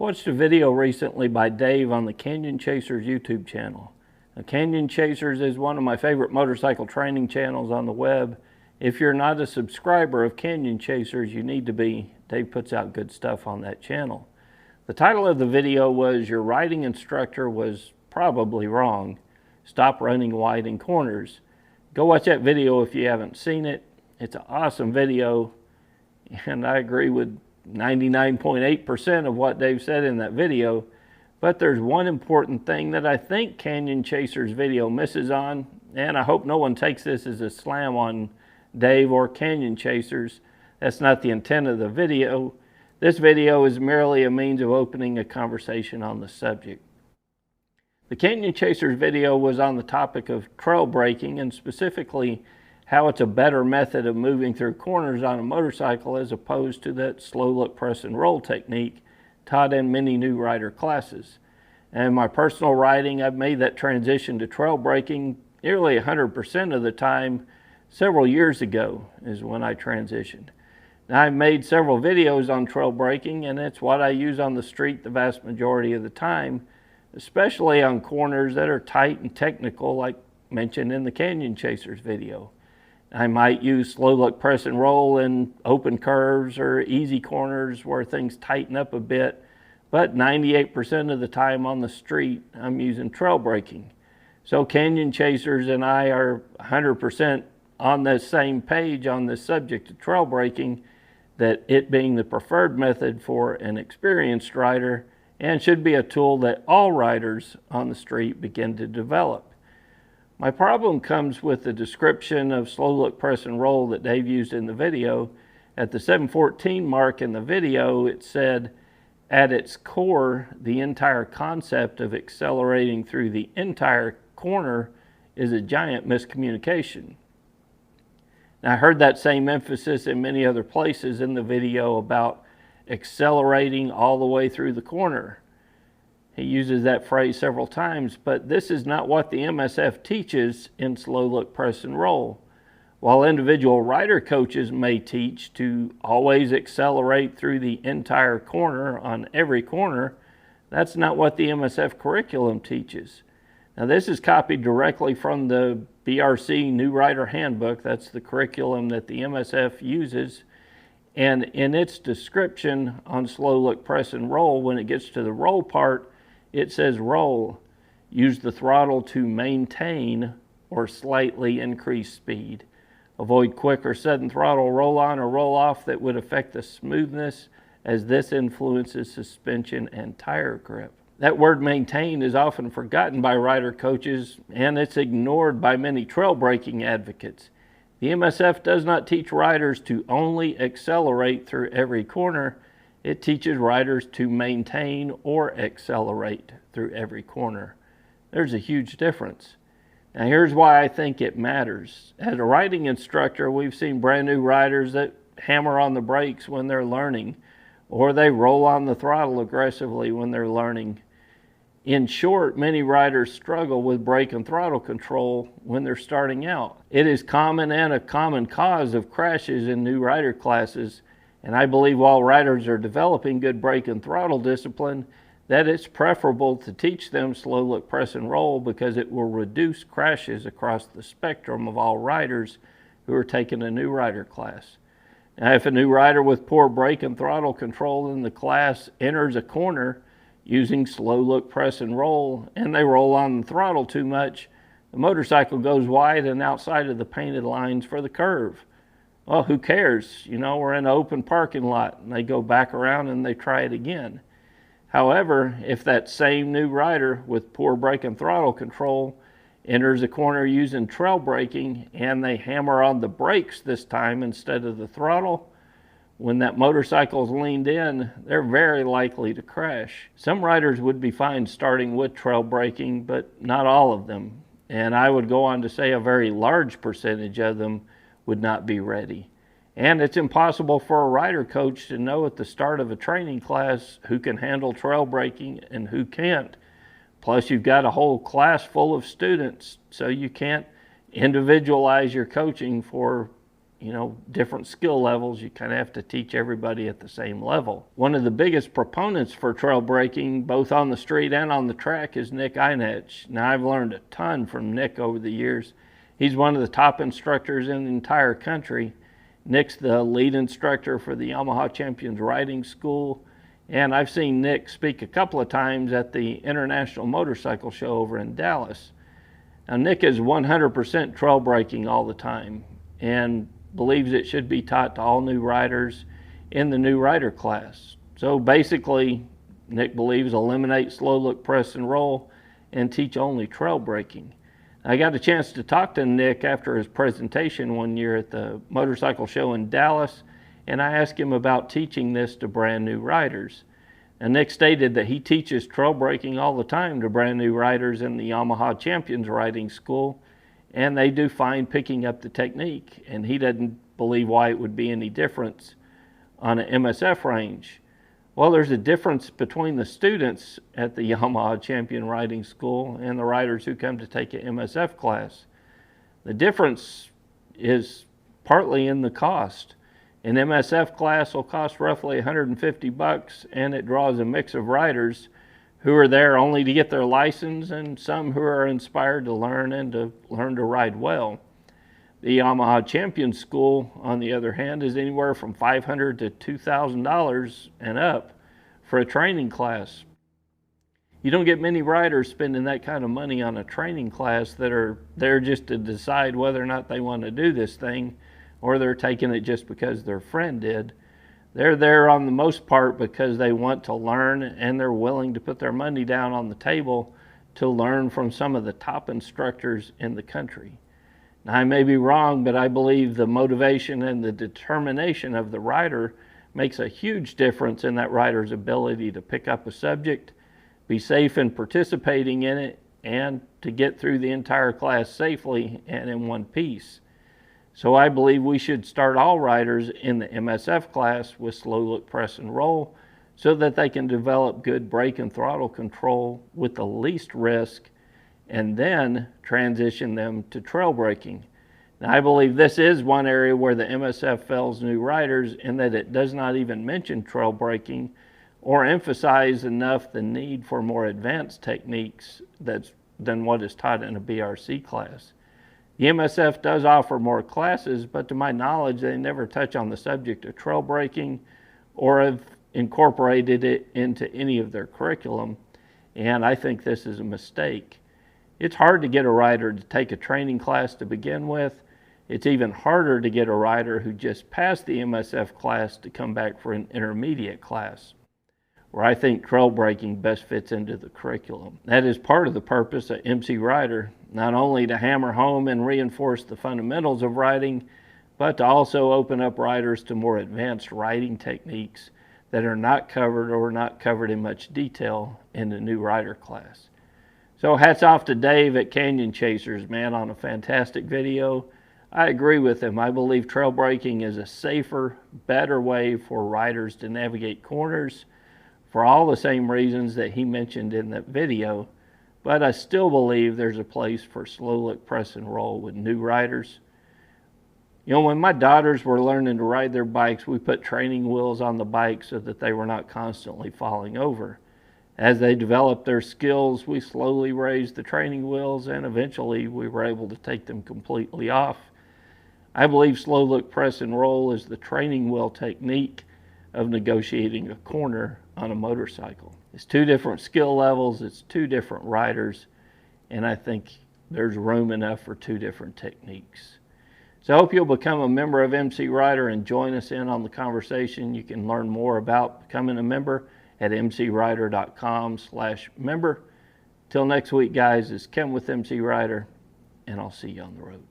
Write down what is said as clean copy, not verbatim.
watched a video recently by Dave on the Canyon Chasers YouTube channel. Now, Canyon Chasers is one of my favorite motorcycle training channels on the web. If you're not a subscriber of Canyon Chasers, you need to be. Dave puts out good stuff on that channel. The title of the video was, "Your riding instructor was probably wrong. Stop running wide in corners." Go watch that video if you haven't seen it. It's an awesome video, and I agree with 99.8% of what Dave said in that video. But there's one important thing that I think Canyon Chasers video misses on, and I hope no one takes this as a slam on Dave or Canyon Chasers. That's not the intent of the video. This video is merely a means of opening a conversation on the subject. The Canyon Chasers video was on the topic of trail braking, and specifically how it's a better method of moving through corners on a motorcycle as opposed to that slow look, press and roll technique taught in many new rider classes. And in my personal riding, I've made that transition to trail braking nearly 100% of the time. Several years ago is when I transitioned. Now, I've made several videos on trail braking, and it's what I use on the street the vast majority of the time, especially on corners that are tight and technical, like mentioned in the Canyon Chasers video. I might use slow look, press and roll in open curves or easy corners where things tighten up a bit, but 98% of the time on the street, I'm using trail braking. So Canyon Chasers and I are 100% on the same page on this subject of trail braking, that it being the preferred method for an experienced rider and should be a tool that all riders on the street begin to develop. My problem comes with the description of slow look, press and roll that Dave used in the video. At the 7:14 mark in the video, it said, at its core, the entire concept of accelerating through the entire corner is a giant miscommunication. Now, I heard that same emphasis in many other places in the video about accelerating all the way through the corner. He uses that phrase several times, but this is not what the MSF teaches in slow look, press and roll. While individual rider coaches may teach to always accelerate through the entire corner on every corner, that's not what the MSF curriculum teaches. Now, this is copied directly from the BRC New Rider Handbook. That's the curriculum that the MSF uses. And in its description on slow look, press and roll, when it gets to the roll part, it says roll. Use the throttle to maintain or slightly increase speed. Avoid quick or sudden throttle roll on or roll off that would affect the smoothness, as this influences suspension and tire grip. That word maintain is often forgotten by rider coaches, and it's ignored by many trail braking advocates. The MSF does not teach riders to only accelerate through every corner. It teaches riders to maintain or accelerate through every corner. There's a huge difference. Now, here's why I think it matters. As a riding instructor, we've seen brand new riders that hammer on the brakes when they're learning, or they roll on the throttle aggressively when they're learning. In short, many riders struggle with brake and throttle control when they're starting out. It is common and a common cause of crashes in new rider classes, and I believe while riders are developing good brake and throttle discipline, that it's preferable to teach them slow look, press and roll, because it will reduce crashes across the spectrum of all riders who are taking a new rider class. Now, if a new rider with poor brake and throttle control in the class enters a corner using slow look, press and roll, and they roll on the throttle too much, the motorcycle goes wide and outside of the painted lines for the curve. Well, who cares? You know, we're in an open parking lot, and they go back around and they try it again. However, if that same new rider with poor brake and throttle control enters a corner using trail braking, and they hammer on the brakes this time instead of the throttle, when that motorcycle's leaned in, they're very likely to crash. Some riders would be fine starting with trail braking, but not all of them. And I would go on to say a very large percentage of them would not be ready. And it's impossible for a rider coach to know at the start of a training class who can handle trail braking and who can't. Plus, you've got a whole class full of students, so you can't individualize your coaching for different skill levels. You kind of have to teach everybody at the same level. One of the biggest proponents for trail breaking, both on the street and on the track, is Nick Einetch. Now, I've learned a ton from Nick over the years. He's one of the top instructors in the entire country. Nick's the lead instructor for the Yamaha Champions Riding School, and I've seen Nick speak a couple of times at the International Motorcycle Show over in Dallas. Now, Nick is 100% trail breaking all the time and believes it should be taught to all new riders in the new rider class. So basically, Nick believes eliminate slow look, press and roll and teach only trail breaking. I got a chance to talk to Nick after his presentation one year at the motorcycle show in Dallas, and I asked him about teaching this to brand new riders. And Nick stated that he teaches trail breaking all the time to brand new riders in the Yamaha Champions Riding School, and they do fine picking up the technique, and he doesn't believe why it would be any difference on an MSF range. Well, there's a difference between the students at the Yamaha Champion Riding School and the riders who come to take an MSF class. The difference is partly in the cost. An MSF class will cost roughly $150, and it draws a mix of riders who are there only to get their license and some who are inspired to learn and to learn to ride well. The Yamaha Champion School, on the other hand, is anywhere from $500 to $2,000 and up for a training class. You don't get many riders spending that kind of money on a training class that are there just to decide whether or not they want to do this thing, or they're taking it just because their friend did. They're there on the most part because they want to learn, and they're willing to put their money down on the table to learn from some of the top instructors in the country. Now, I may be wrong, but I believe the motivation and the determination of the rider makes a huge difference in that rider's ability to pick up a subject, be safe in participating in it, and to get through the entire class safely and in one piece. So I believe we should start all riders in the MSF class with slow look, press and roll so that they can develop good brake and throttle control with the least risk, and then transition them to trail breaking. Now, I believe this is one area where the MSF fails new riders in that it does not even mention trail breaking or emphasize enough the need for more advanced techniques than what is taught in a BRC class. The MSF does offer more classes, but to my knowledge, they never touch on the subject of trail breaking or have incorporated it into any of their curriculum, and I think this is a mistake. It's hard to get a rider to take a training class to begin with. It's even harder to get a rider who just passed the MSF class to come back for an intermediate class, where I think trail breaking best fits into the curriculum. That is part of the purpose of MCrider, not only to hammer home and reinforce the fundamentals of riding, but to also open up riders to more advanced riding techniques that are not covered or not covered in much detail in the new rider class. So hats off to Dave at CanyonChasers, man, on a fantastic video. I agree with him. I believe trail breaking is a safer, better way for riders to navigate corners for all the same reasons that he mentioned in that video. But I still believe there's a place for slow look, press and roll with new riders. When my daughters were learning to ride their bikes, we put training wheels on the bike so that they were not constantly falling over. As they developed their skills, we slowly raised the training wheels, and eventually we were able to take them completely off. I believe slow look, press and roll is the training wheel technique of negotiating a corner on a motorcycle. It's two different skill levels, it's two different riders, and I think there's room enough for two different techniques. So I hope you'll become a member of MCrider and join us in on the conversation. You can learn more about becoming a member at mcrider.com/member. Till next week, guys, it's Kevin with MCrider, and I'll see you on the road.